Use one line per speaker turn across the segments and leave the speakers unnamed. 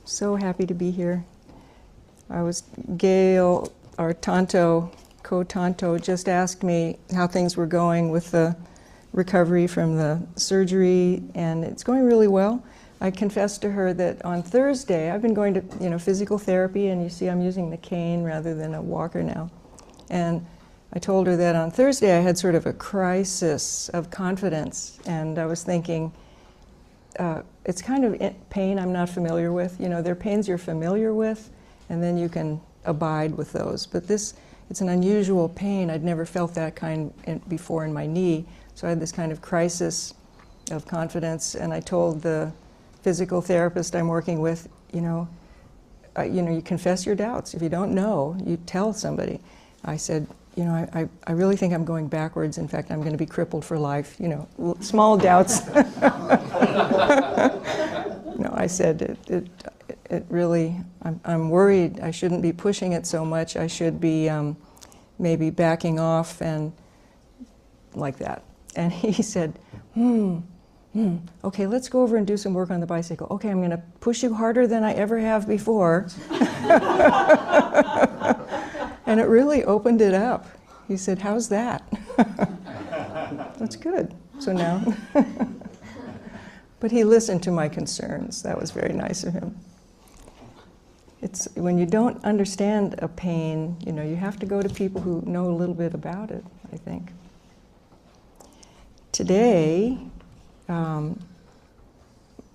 So happy to be here. Gail, our co-tanto, just asked me how things were going with the recovery from the surgery, and it's going really well. I confessed to her that on Thursday, I've been going to physical therapy, and you see I'm using the cane rather than a walker now. And I told her that on Thursday I had sort of a crisis of confidence, and I was thinking, it's kind of pain I'm not familiar with. You know, there are pains you're familiar with, and then you can abide with those. But it's an unusual pain. I'd never felt that kind before in my knee, so I had this kind of crisis of confidence, and I told the physical therapist I'm working with, you confess your doubts. If you don't know, you tell somebody. I said, I really think I'm going backwards. In fact, I'm going to be crippled for life. Small doubts. No, I said, it really, I'm worried. I shouldn't be pushing it so much. I should be maybe backing off and like that. And he said, okay, let's go over and do some work on the bicycle. Okay, I'm going to push you harder than I ever have before. And it really opened it up. He said, how's that? That's good. So now, but he listened to my concerns. That was very nice of him. It's when you don't understand a pain, you have to go to people who know a little bit about it, I think. Today,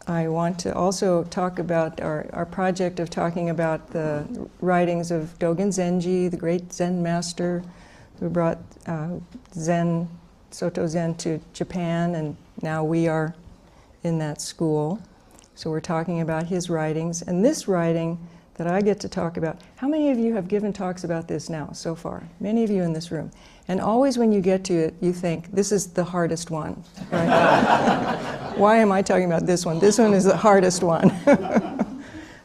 I want to also talk about our project of talking about the writings of Dogen Zenji, the great Zen master who brought Soto Zen to Japan, and now we are in that school. So we're talking about his writings. And this writing that I get to talk about, how many of you have given talks about this now so far? Many of you in this room. And always when you get to it, you think, this is the hardest one, right? Why am I talking about this one? This one is the hardest one.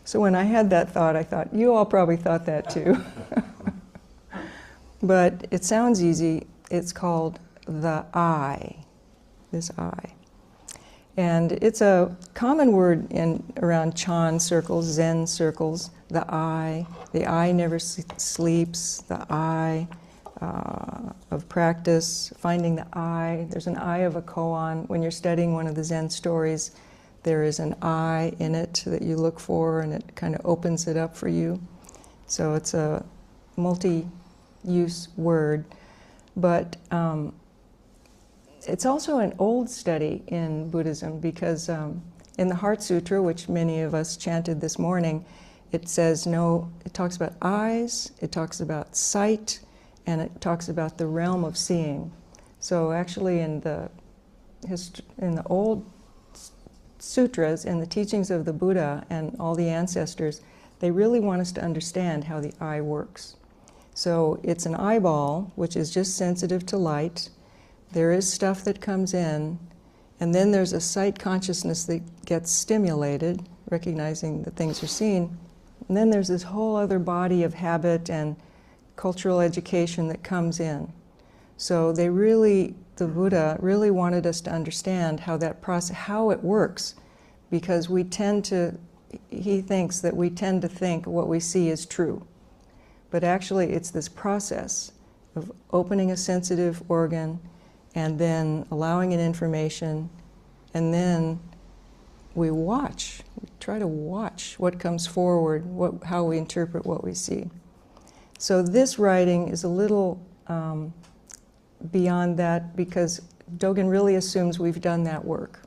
So when I had that thought, I thought, you all probably thought that too. But it sounds easy. It's called the I, this I. And it's a common word around Chan circles, Zen circles, the I. The I never sleeps, the I of practice, finding the I. There's an I of a koan. When you're studying one of the Zen stories, there is an I in it that you look for, and it kind of opens it up for you. So it's a multi-use word. But it's also an old study in Buddhism because in the Heart Sutra, which many of us chanted this morning, it says it talks about eyes, it talks about sight, and it talks about the realm of seeing. So actually in the old sutras, in the teachings of the Buddha and all the ancestors, they really want us to understand how the eye works. So it's an eyeball, which is just sensitive to light. There is stuff that comes in, and then there's a sight consciousness that gets stimulated, recognizing that things are seen. And then there's this whole other body of habit and cultural education that comes in. So the Buddha really wanted us to understand how that process, how it works, because he thinks that we tend to think what we see is true. But actually it's this process of opening a sensitive organ and then allowing it information, and then we try to watch what comes forward, how we interpret what we see. So this writing is a little beyond that, because Dogen really assumes we've done that work.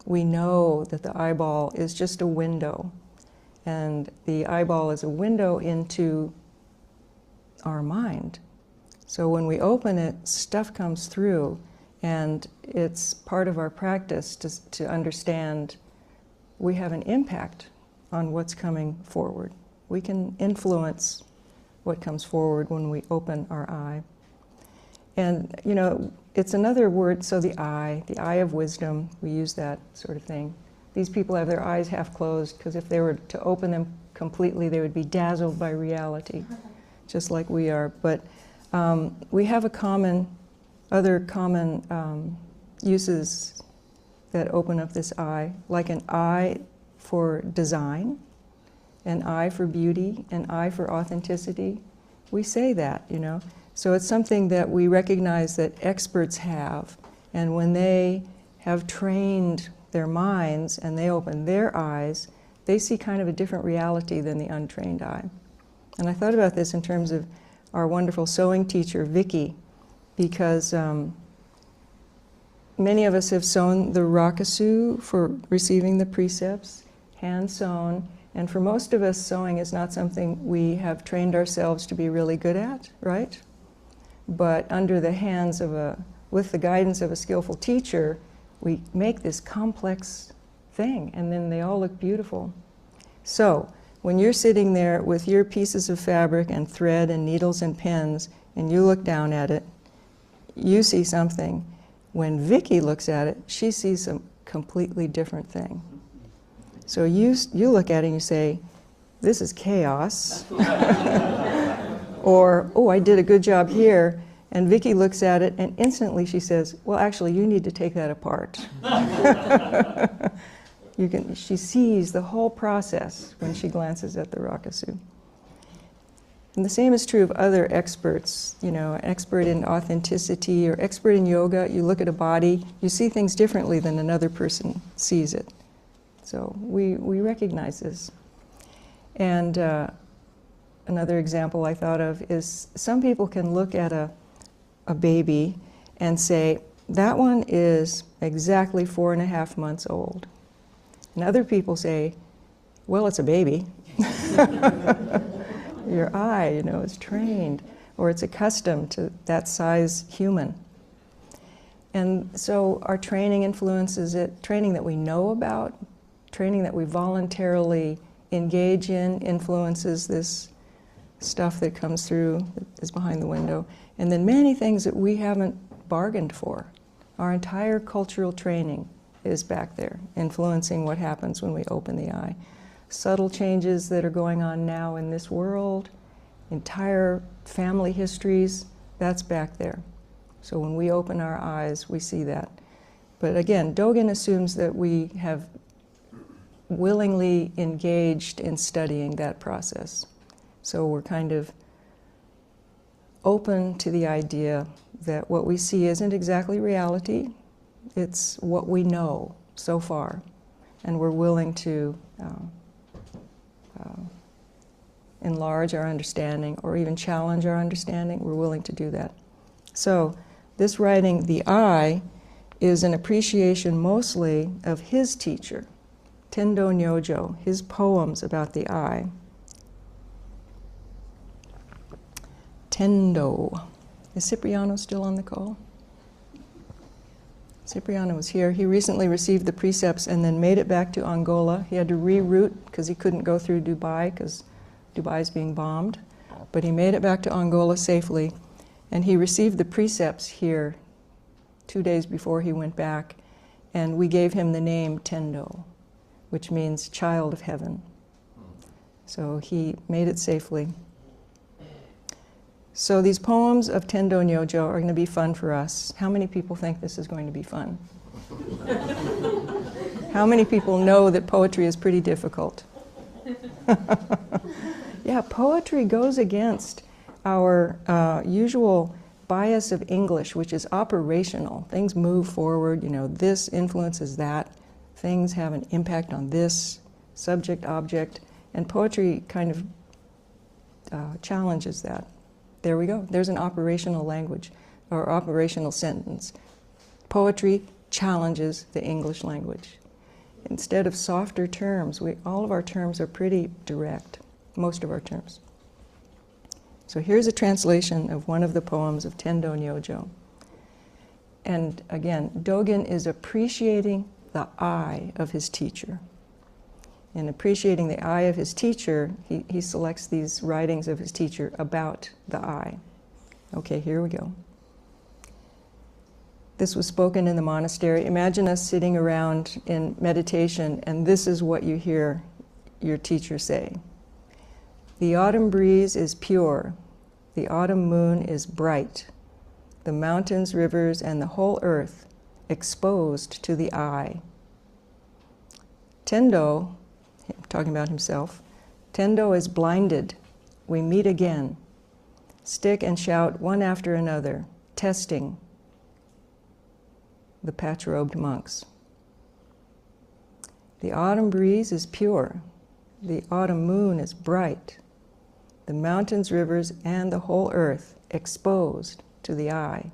We know that the eyeball is just a window, and the eyeball is a window into our mind. So when we open it, stuff comes through, and it's part of our practice to understand we have an impact on what's coming forward. We can influence what comes forward when we open our eye. And, it's another word, so the eye of wisdom, we use that sort of thing. These people have their eyes half closed, because if they were to open them completely, they would be dazzled by reality, just like we are. But we have other common uses that open up this eye, like an eye for design. an I for beauty, an I for authenticity. We say that, you know. So it's something that we recognize that experts have, and when they have trained their minds and they open their eyes, they see kind of a different reality than the untrained eye. And I thought about this in terms of our wonderful sewing teacher, Vicky, because many of us have sewn the rakusu for receiving the precepts, hand sewn, and for most of us, sewing is not something we have trained ourselves to be really good at, right? But under the hands of with the guidance of a skillful teacher, we make this complex thing, and then they all look beautiful. So, when you're sitting there with your pieces of fabric and thread and needles and pins, and you look down at it, you see something. When Vicky looks at it, she sees a completely different thing. So you look at it and you say, this is chaos. Or, oh, I did a good job here. And Vicky looks at it and instantly she says, well, actually, you need to take that apart. She sees the whole process when she glances at the rakusu. And the same is true of other experts, you know, an expert in authenticity or expert in yoga. You look at a body, you see things differently than another person sees it. So we recognize this. And another example I thought of is some people can look at a baby and say, that one is exactly 4.5 months old. And other people say, well, it's a baby. Your eye, you know, is trained, or it's accustomed to that size human. And so our training influences it, training that we know about, training that we voluntarily engage in influences this stuff that comes through, that is behind the window. And then many things that we haven't bargained for. Our entire cultural training is back there, influencing what happens when we open the eye. Subtle changes that are going on now in this world, entire family histories, that's back there. So when we open our eyes, we see that. But again, Dogen assumes that we have willingly engaged in studying that process. So we're kind of open to the idea that what we see isn't exactly reality, it's what we know so far, and we're willing to enlarge our understanding or even challenge our understanding. We're willing to do that. So this writing, The Eye, is an appreciation mostly of his teacher, Tendo Nyojo, his poems about the eye. Tendo. Is Cipriano still on the call? Cipriano was here. He recently received the precepts and then made it back to Angola. He had to reroute because he couldn't go through Dubai because Dubai is being bombed. But he made it back to Angola safely. And he received the precepts here 2 days before he went back. And we gave him the name Tendo, which means child of heaven. So he made it safely. So these poems of Tendo Nyojo are going to be fun for us. How many people think this is going to be fun? How many people know that poetry is pretty difficult? Yeah, poetry goes against our usual bias of English, which is operational. Things move forward, you know, this influences that. Things have an impact on this, subject, object, and poetry kind of challenges that. There we go. There's an operational language, or operational sentence. Poetry challenges the English language. Instead of softer terms, all of our terms are pretty direct, most of our terms. So here's a translation of one of the poems of Tendo Nyojo. And again, Dogen is appreciating the eye of his teacher. In appreciating the eye of his teacher, he selects these writings of his teacher about the eye. Okay, here we go. This was spoken in the monastery. Imagine us sitting around in meditation, and this is what you hear your teacher say. The autumn breeze is pure. The autumn moon is bright. The mountains, rivers, and the whole earth exposed to the eye. Tendo, talking about himself, Tendo is blinded. We meet again. Stick and shout one after another, testing the patch-robed monks. The autumn breeze is pure. The autumn moon is bright. The mountains, rivers, and the whole earth exposed to the eye.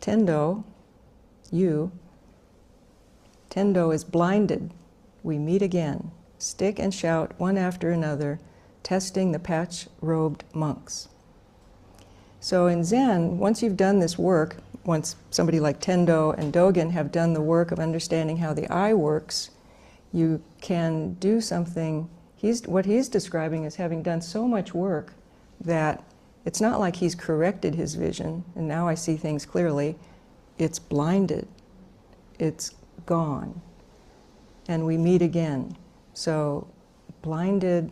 Tendo, you, Tendo is blinded. We meet again. Stick and shout one after another, testing the patch-robed monks. So in Zen, once you've done this work, once somebody like Tendo and Dogen have done the work of understanding how the eye works, you can do something. What he's describing is having done so much work that it's not like he's corrected his vision, and now I see things clearly. It's blinded. It's gone. And we meet again. So blinded,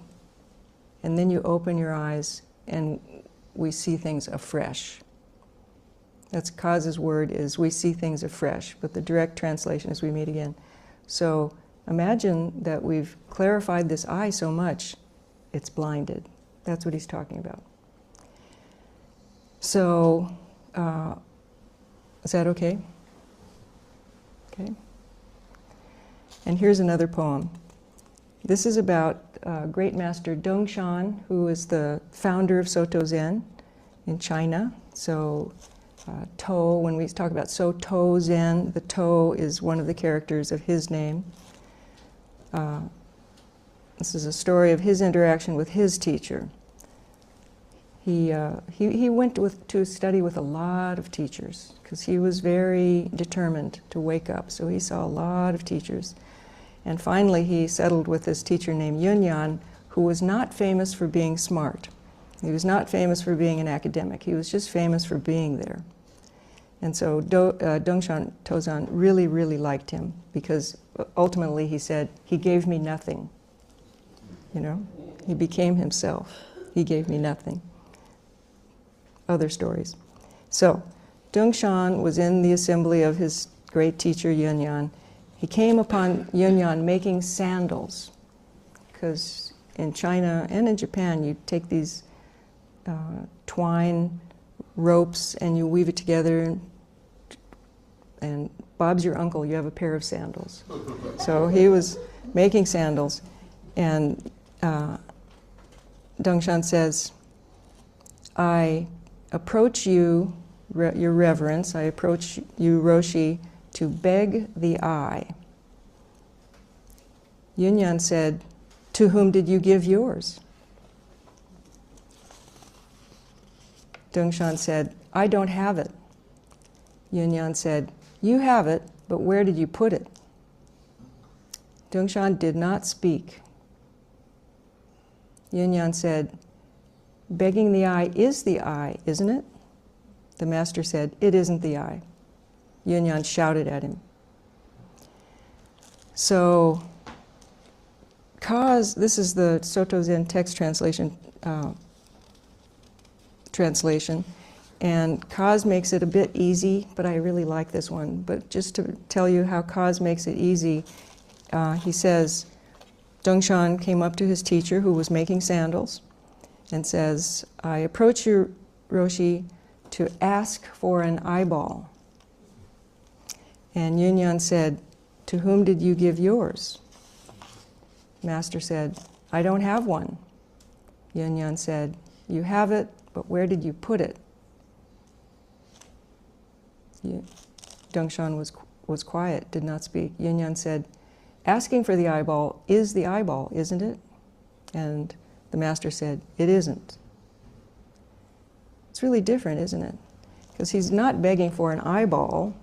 and then you open your eyes and we see things afresh. That's Kaz's word, is we see things afresh, but the direct translation is we meet again. So imagine that we've clarified this eye so much, it's blinded. That's what he's talking about. So, is that okay? Okay. And here's another poem. This is about great master Dongshan, who is the founder of Soto Zen in China. So To, when we talk about Soto Zen, the To is one of the characters of his name. This is a story of his interaction with his teacher. He went to study with a lot of teachers because he was very determined to wake up. So he saw a lot of teachers. And finally he settled with this teacher named Yunyan, who was not famous for being smart. He was not famous for being an academic. He was just famous for being there. And so Dongshan Tozan really, really liked him because ultimately he said, he gave me nothing. You know, he became himself. He gave me nothing. Other stories. So Dongshan was in the assembly of his great teacher Yunyan. He came upon Yunyan making sandals, because in China and in Japan you take these twine ropes and you weave it together, and Bob's your uncle, you have a pair of sandals. So he was making sandals, and Dongshan says, I approach you, your reverence, I approach you, Roshi, to beg the eye. Yunyan said, to whom did you give yours? Dongshan said, I don't have it. Yunyan said, you have it, but where did you put it? Dongshan did not speak. Yunyan said, begging the eye is the eye, isn't it? The master said, it isn't the eye. Yunyan shouted at him. So, this is the Soto Zen text translation, and Kaz makes it a bit easy, but I really like this one. But just to tell you how Kaz makes it easy, he says, Dongshan came up to his teacher who was making sandals and says, I approach you, Roshi, to ask for an eyeball. And Yunyan said, to whom did you give yours? Master said, I don't have one. Yunyan said, you have it, but where did you put it? Dongshan was quiet, did not speak. Yunyan said, asking for the eyeball is the eyeball, isn't it? And the master said, it isn't. It's really different, isn't it? Because he's not begging for an eyeball,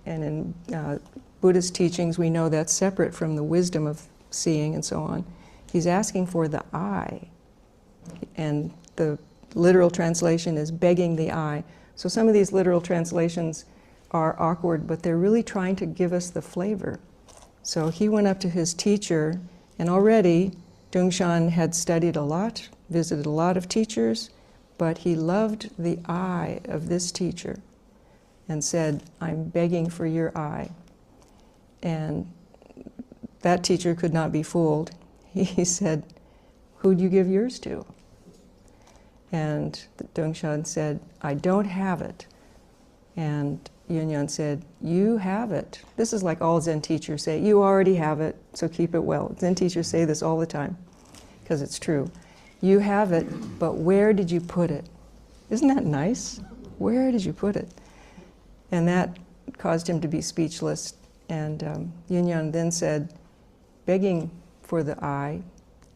and in Buddhist teachings we know that's separate from the wisdom of seeing and so on. He's asking for the eye, and the literal translation is begging the eye. So some of these literal translations are awkward, but they're really trying to give us the flavor. So he went up to his teacher, and already Dongshan had studied a lot, visited a lot of teachers, but he loved the eye of this teacher and said, I'm begging for your eye. And that teacher could not be fooled. he said, "Who'd you give yours to?" And Dongshan said, "I don't have it." And Yunyan said, "You have it." This is like all Zen teachers say, "You already have it, so keep it well." Zen teachers say this all the time, because it's true. You have it, but where did you put it? Isn't that nice? Where did you put it? And that caused him to be speechless. And Yunyan then said, begging for the I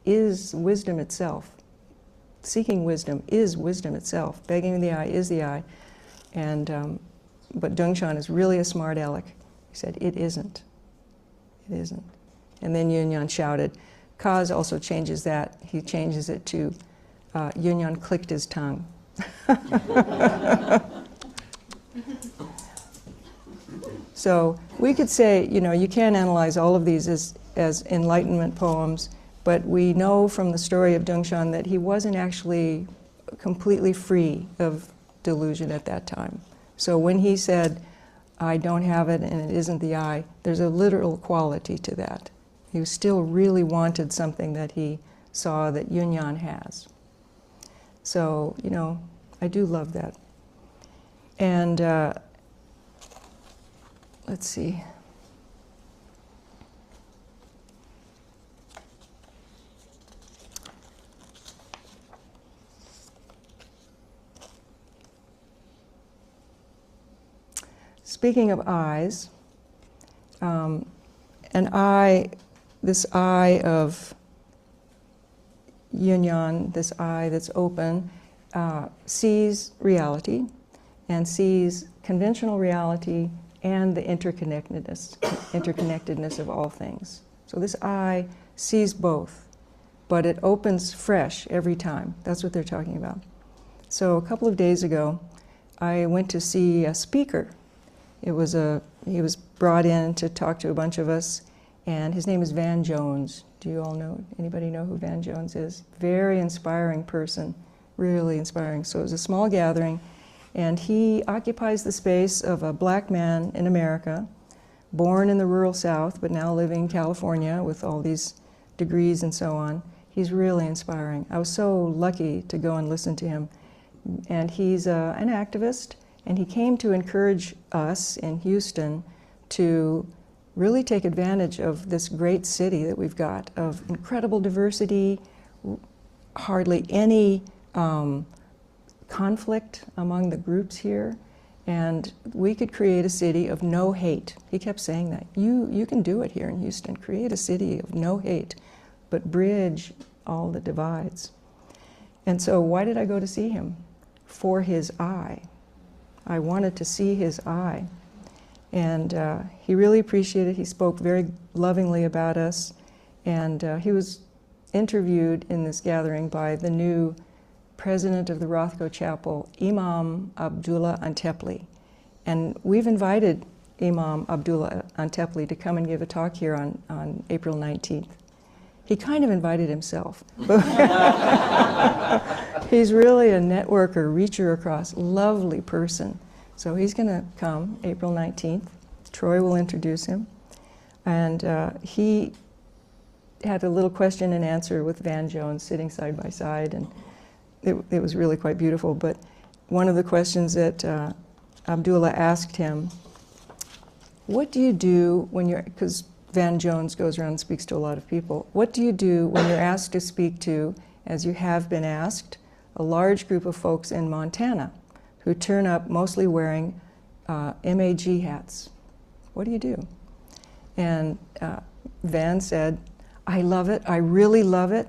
is wisdom itself. Seeking wisdom is wisdom itself. Begging the I is the I. And but Dongshan is really a smart aleck. He said, "It isn't. It isn't." And then Yunyan shouted. Kaz also changes that. He changes it to Yunyan clicked his tongue. So we could say, you can't analyze all of these as Enlightenment poems, but we know from the story of Dongshan that he wasn't actually completely free of delusion at that time. So when he said, "I don't have it and it isn't the I," there's a literal quality to that. He still really wanted something that he saw that Yunyan has. So, I do love that. And let's see. Speaking of eyes, this eye of Yunyan, this eye that's open, sees reality and sees conventional reality and the interconnectedness of all things. So this eye sees both, but it opens fresh every time. That's what they're talking about. So a couple of days ago, I went to see a speaker. He was brought in to talk to a bunch of us, and his name is Van Jones. Do you all know? Anybody know who Van Jones is? Very inspiring person, really inspiring. So it was a small gathering, and he occupies the space of a black man in America, born in the rural South, but now living in California with all these degrees and so on. He's really inspiring. I was so lucky to go and listen to him. And he's an activist, and he came to encourage us in Houston to really take advantage of this great city that we've got, of incredible diversity, hardly any conflict among the groups here, and we could create a city of no hate. He kept saying that. You can do it here in Houston. Create a city of no hate, but bridge all the divides. And so why did I go to see him? For his eye. I wanted to see his eye. And he really appreciated it. He spoke very lovingly about us. And he was interviewed in this gathering by the new president of the Rothko Chapel, Imam Abdullah Antepli. And we've invited Imam Abdullah Antepli to come and give a talk here on April 19th. He kind of invited himself. He's really a networker, reacher across, lovely person. So he's going to come April 19th. Troy will introduce him. And he had a little question and answer with Van Jones sitting side by side, and it was really quite beautiful. But one of the questions that Abdullah asked him, what do you do when you're, because Van Jones goes around and speaks to a lot of people, what do you do when you're asked to speak to, as you have been asked, a large group of folks in Montana who turn up mostly wearing MAG hats? What do you do? And Van said, I love it, I really love it.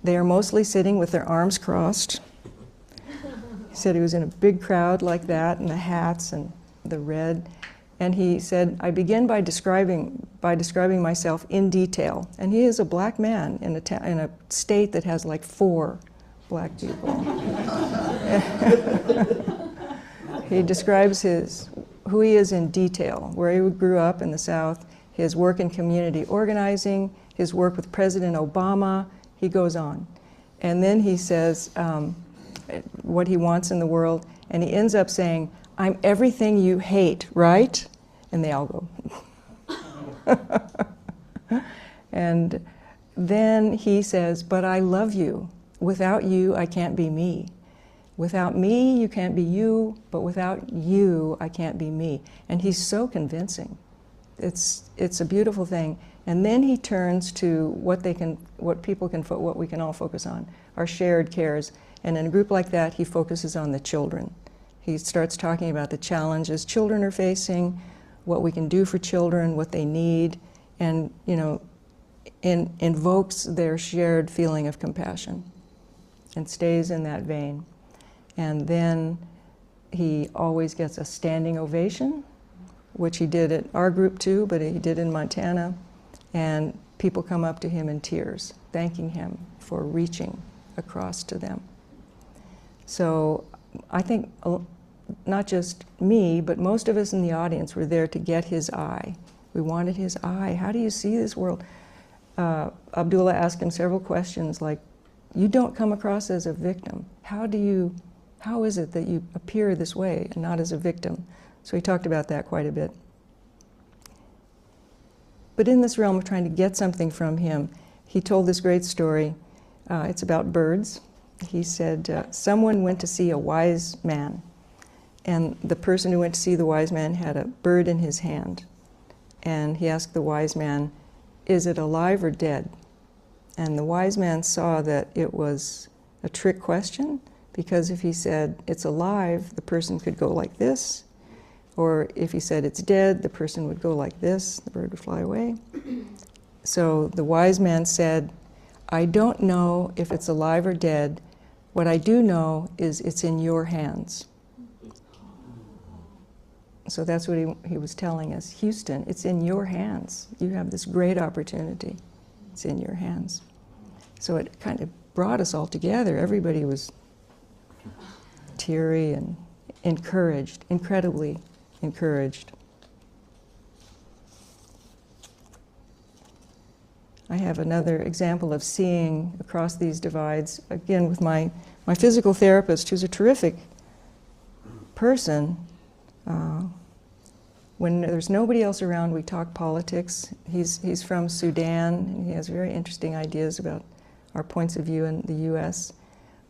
They are mostly sitting with their arms crossed. He said he was in a big crowd like that, and the hats and the red. And he said, I begin by describing myself in detail. And he is a black man in a state that has like 4 black people. He describes who he is in detail, where he grew up in the South, his work in community organizing, his work with President Obama. He goes on. And then he says what he wants in the world, and he ends up saying, I'm everything you hate, right? And they all go. And then he says, but I love you. Without you, I can't be me. Without me, you can't be you, but without you, I can't be me. And he's so convincing. It's a beautiful thing. And then he turns to what we can all focus on, our shared cares. And in a group like that, he focuses on the children. He starts talking about the challenges children are facing, what we can do for children, what they need, and, invokes their shared feeling of compassion and stays in that vein. And then he always gets a standing ovation, which he did at our group too, but he did in Montana. And people come up to him in tears, thanking him for reaching across to them. So I think not just me, but most of us in the audience were there to get his eye. We wanted his eye. How do you see this world? Abdullah asked him several questions like, you don't come across as a victim. How is it that you appear this way and not as a victim? So he talked about that quite a bit. But in this realm of trying to get something from him, he told this great story. It's about birds. He said, someone went to see a wise man, and the person who went to see the wise man had a bird in his hand. And he asked the wise man, is it alive or dead? And the wise man saw that it was a trick question, because if he said it's alive, the person could go like this, or if he said it's dead, the person would go like this, the bird would fly away. So the wise man said, I don't know if it's alive or dead. What I do know is it's in your hands. So that's what he was telling us. Houston, it's in your hands. You have this great opportunity. It's in your hands. So it kind of brought us all together. Everybody was teary and encouraged, incredibly encouraged. I have another example of seeing across these divides, again with my physical therapist, who's a terrific person. When there's nobody else around, we talk politics. He's from Sudan, and he has very interesting ideas about our points of view in the U.S.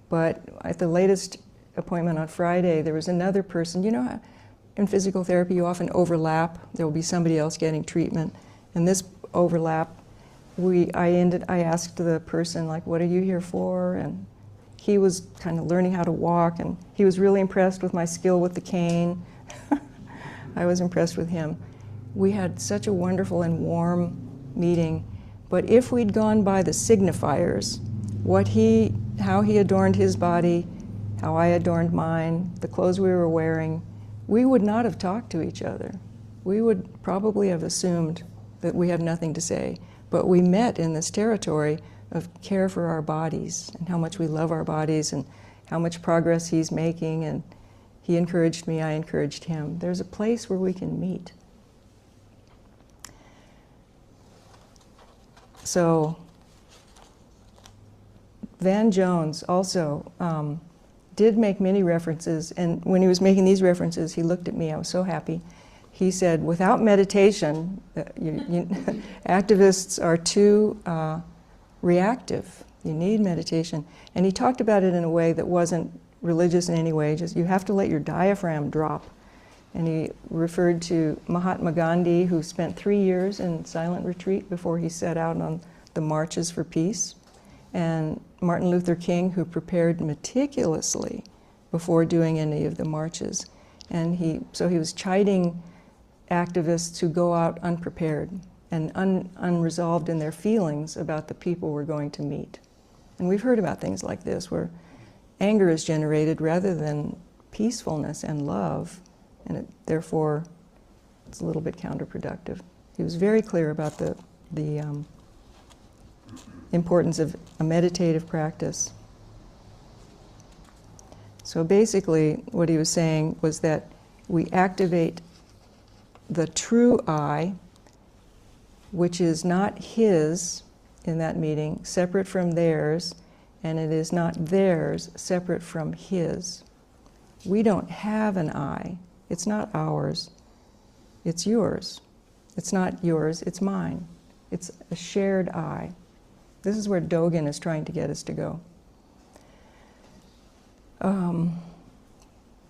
But at the latest appointment on Friday, there was another person. You know how in physical therapy you often overlap. There will be somebody else getting treatment. And this overlap, I asked the person, like, what are you here for? And he was kind of learning how to walk, and he was really impressed with my skill with the cane. I was impressed with him. We had such a wonderful and warm meeting. But if we'd gone by the signifiers, how he adorned his body, how I adorned mine, the clothes we were wearing, we would not have talked to each other. We would probably have assumed that we have nothing to say. But we met in this territory of care for our bodies and how much we love our bodies and how much progress he's making. And he encouraged me, I encouraged him. There's a place where we can meet. So Van Jones also did make many references, and when he was making these references, he looked at me. I was so happy. He said, without meditation, activists are too reactive. You need meditation. And he talked about it in a way that wasn't religious in any way, just you have to let your diaphragm drop. And he referred to Mahatma Gandhi, who spent 3 years in silent retreat before he set out on the marches for peace, and Martin Luther King, who prepared meticulously before doing any of the marches. And so he was chiding activists who go out unprepared and unresolved in their feelings about the people we're going to meet. And we've heard about things like this, where anger is generated rather than peacefulness and love, and therefore it's a little bit counterproductive. He was very clear about the importance of a meditative practice. So basically what he was saying was that we activate the true I, which is not his in that meeting, separate from theirs, and it is not theirs separate from his. We don't have an I. It's not ours. It's yours. It's not yours, it's mine. It's a shared I. This is where Dogen is trying to get us to go.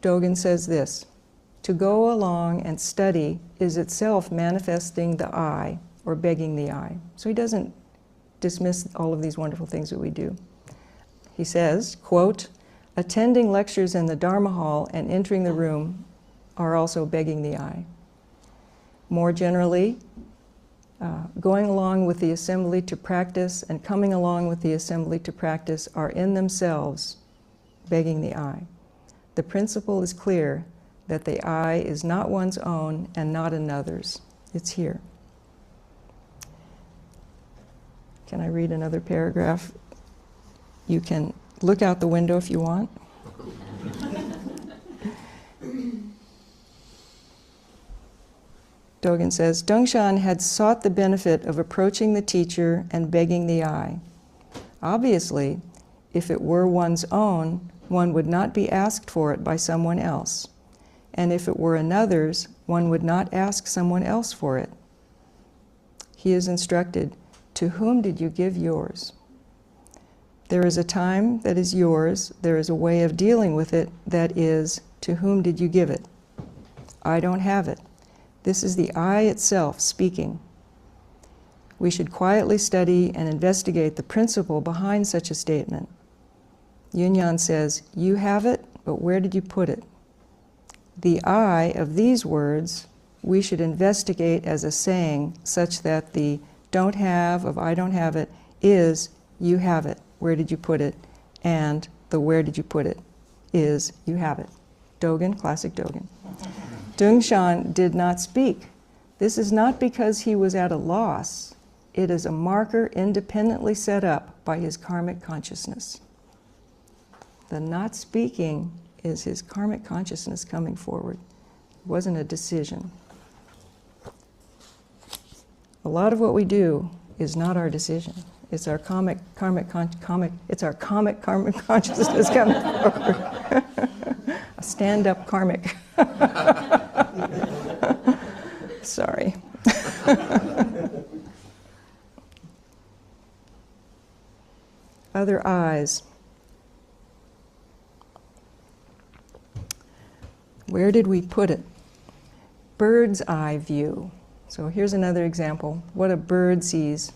Dogen says this: to go along and study is itself manifesting the I, or begging the I. So he doesn't dismiss all of these wonderful things that we do. He says, quote, attending lectures in the Dharma hall and entering the room are also begging the I. More generally, going along with the assembly to practice and coming along with the assembly to practice are in themselves begging the I. The principle is clear that the I is not one's own and not another's. It's here. Can I read another paragraph? You can look out the window if you want. Dogen says, Dongshan had sought the benefit of approaching the teacher and begging the I. Obviously, if it were one's own, one would not be asked for it by someone else. And if it were another's, one would not ask someone else for it. He is instructed, to whom did you give yours? There is a time that is yours. There is a way of dealing with it that is, to whom did you give it? I don't have it. This is the I itself speaking. We should quietly study and investigate the principle behind such a statement. Yunyan says, you have it, but where did you put it? The I of these words we should investigate as a saying such that the don't have of I don't have it is you have it, where did you put it? And the where did you put it is you have it. Dogen, classic Dogen. Dongshan did not speak. This is not because he was at a loss. It is a marker independently set up by his karmic consciousness. The not speaking is his karmic consciousness coming forward. It wasn't a decision. A lot of what we do is not our decision. It's our karmic consciousness coming forward. A stand-up karmic. Sorry. Other eyes. Where did we put it? Bird's eye view. So here's another example. What a bird sees.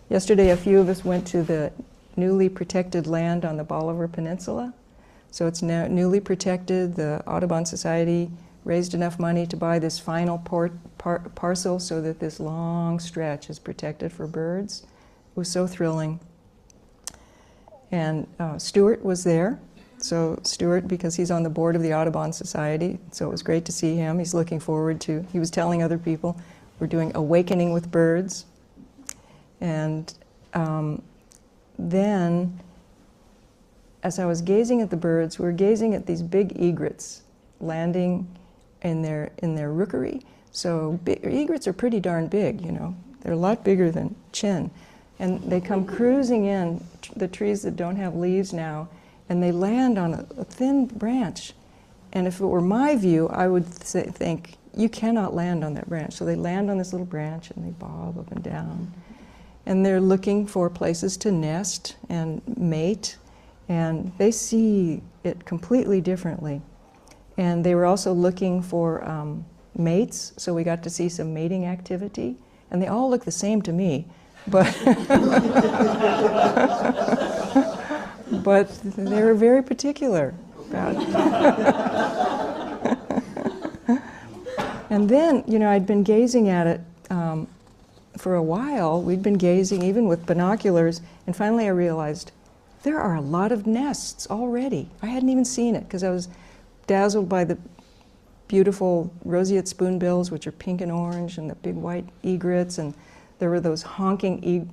Yesterday, a few of us went to the newly protected land on the Bolivar Peninsula. So it's now newly protected. The Audubon Society raised enough money to buy this final parcel so that this long stretch is protected for birds. It was so thrilling. And Stuart was there. So Stuart, because he's on the board of the Audubon Society, so it was great to see him. He's looking forward to, he was telling other people, we're doing Awakening with Birds. And then, as I was gazing at the birds, we were gazing at these big egrets landing in their rookery. So egrets are pretty darn big, you know. They're a lot bigger than chin. And they come cruising in, the trees that don't have leaves now, and they land on a thin branch. And if it were my view, I would think, you cannot land on that branch. So they land on this little branch and they bob up and down. And they're looking for places to nest and mate. And they see it completely differently. And they were also looking for mates, so we got to see some mating activity. And they all look the same to me, but but they were very particular about it. And then, you know, I'd been gazing at it for a while. We'd been gazing even with binoculars, and finally I realized there are a lot of nests already. I hadn't even seen it because I was dazzled by the beautiful roseate spoonbills, which are pink and orange, and the big white egrets, and there were those honking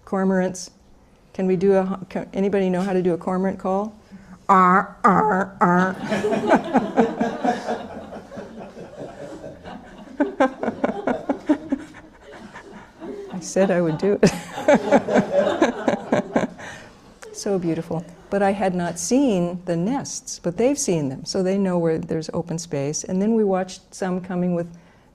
cormorants. Can we do anybody know how to do a cormorant call? Ar, ar, ar. I said I would do it. So beautiful. But I had not seen the nests, but they've seen them, so they know where there's open space. And then we watched some coming with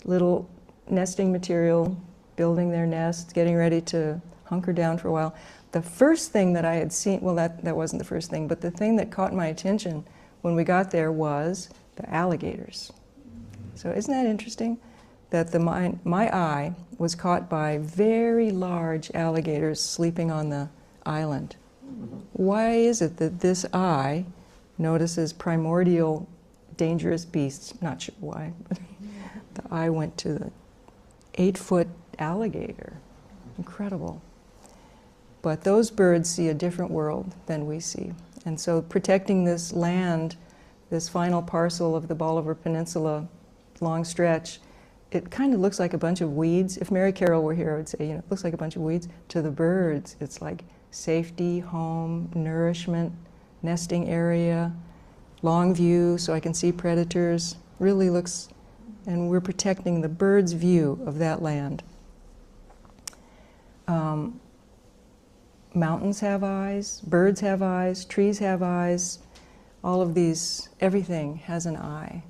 little nesting material, building their nests, getting ready to hunker down for a while. The first thing that I had seen, well, that wasn't the first thing, but the thing that caught my attention when we got there was the alligators. So isn't that interesting? That my eye was caught by very large alligators sleeping on the island. Why is it that this eye notices primordial dangerous beasts? Not sure why, but the eye went to the 8-foot alligator. Incredible. But those birds see a different world than we see. And so protecting this land, this final parcel of the Bolivar Peninsula, long stretch, it kind of looks like a bunch of weeds. If Mary Carroll were here, I would say, you know, it looks like a bunch of weeds. To the birds, it's like safety, home, nourishment, nesting area, long view so I can see predators. Really looks, and we're protecting the bird's view of that land. Mountains have eyes, birds have eyes, trees have eyes. All of these, everything has an eye.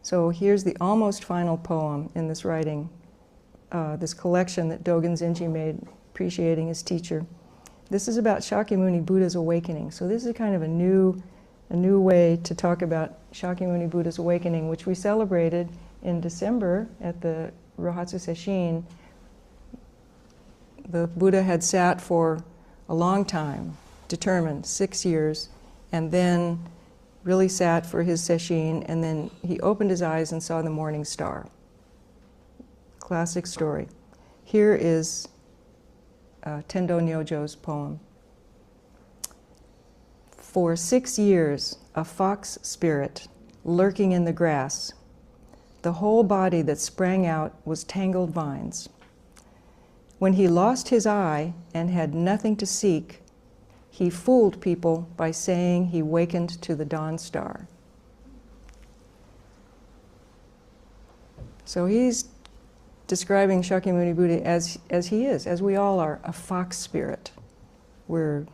So here's the almost final poem in this writing, this collection that Dogen Zenji made, appreciating his teacher. This is about Shakyamuni Buddha's awakening. So this is kind of a new way to talk about Shakyamuni Buddha's awakening, which we celebrated in December at the Rohatsu Sesshin. The Buddha had sat for a long time, determined, 6 years, and then really sat for his sesshin, and then he opened his eyes and saw the morning star. Classic story. Here is Tendo Nyojo's poem. For 6 years, a fox spirit lurking in the grass. The whole body that sprang out was tangled vines. When he lost his eye and had nothing to seek, he fooled people by saying he wakened to the dawn star. So he's describing Shakyamuni Buddha as he is, as we all are, a fox spirit. We're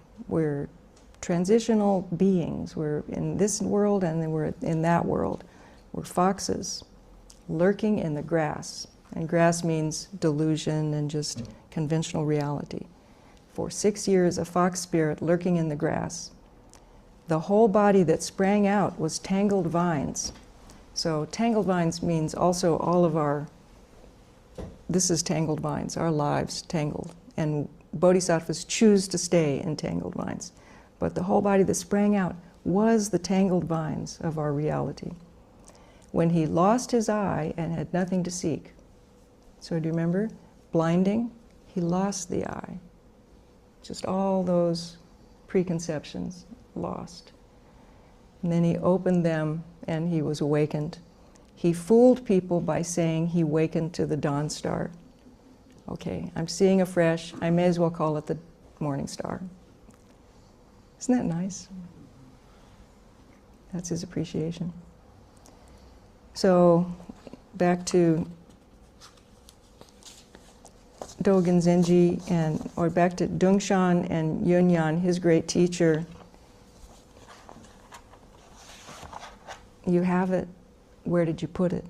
transitional beings. We're in this world and then we're in that world. We're foxes lurking in the grass. And grass means delusion and just conventional reality. For 6 years, a fox spirit lurking in the grass. The whole body that sprang out was tangled vines. So tangled vines means also all of our, this is tangled vines, our lives tangled. And bodhisattvas choose to stay in tangled vines. But the whole body that sprang out was the tangled vines of our reality. When he lost his eye and had nothing to seek. So do you remember? Blinding, he lost the eye. Just all those preconceptions lost. And then he opened them and he was awakened. He fooled people by saying he wakened to the dawn star. Okay, I'm seeing afresh. I may as well call it the morning star. Isn't that nice? That's his appreciation. So back to Dogen Zenji, or back to Dongshan and Yunyan, his great teacher. You have it. Where did you put it?